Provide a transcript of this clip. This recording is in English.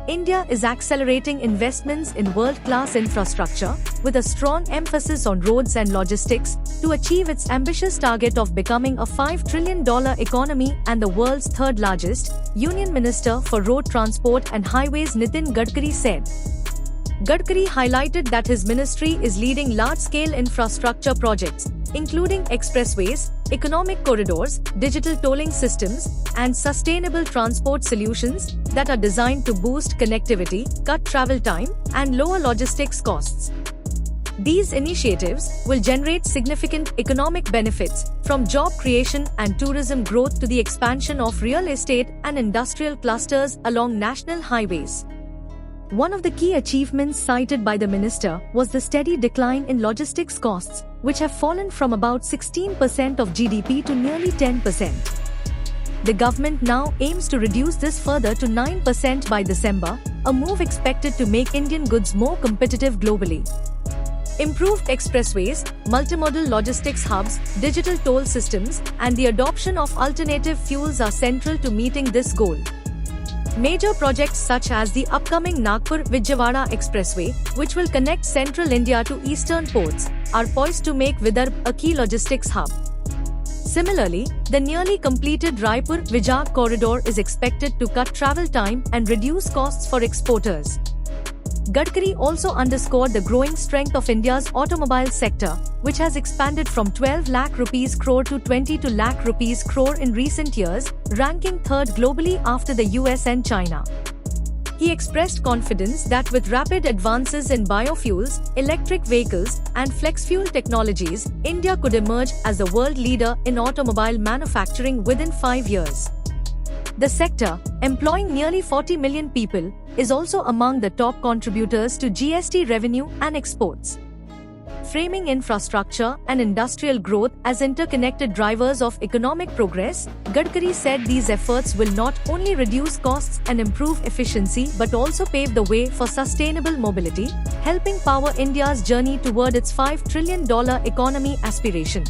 India is accelerating investments in world-class infrastructure, with a strong emphasis on roads and logistics, to achieve its ambitious target of becoming a $5 trillion economy and the world's third-largest, Union Minister for Road Transport and Highways Nitin Gadkari said. Gadkari highlighted that his ministry is leading large-scale infrastructure projects, including expressways, economic corridors, digital tolling systems, and sustainable transport solutions that are designed to boost connectivity, cut travel time, and lower logistics costs. These initiatives will generate significant economic benefits, from job creation and tourism growth to the expansion of real estate and industrial clusters along national highways. One of the key achievements cited by the minister was the steady decline in logistics costs, which have fallen from about 16% of GDP to nearly 10%. The government now aims to reduce this further to 9% by December, a move expected to make Indian goods more competitive globally. Improved expressways, multimodal logistics hubs, digital toll systems, and the adoption of alternative fuels are central to meeting this goal. Major projects such as the upcoming Nagpur-Vijayawada Expressway, which will connect central India to eastern ports, are poised to make Vidarbh a key logistics hub. Similarly, the nearly completed Raipur-Vizag corridor is expected to cut travel time and reduce costs for exporters. Gadkari also underscored the growing strength of India's automobile sector, which has expanded from 12 lakh rupees crore to 22 lakh rupees crore in recent years, ranking third globally after the US and China. He expressed confidence that with rapid advances in biofuels, electric vehicles, and flex-fuel technologies, India could emerge as the world leader in automobile manufacturing within 5 years. The sector, employing nearly 40 million people, is also among the top contributors to GST revenue and exports. Framing infrastructure and industrial growth as interconnected drivers of economic progress, Gadkari said these efforts will not only reduce costs and improve efficiency but also pave the way for sustainable mobility, helping power India's journey toward its $5 trillion economy aspiration.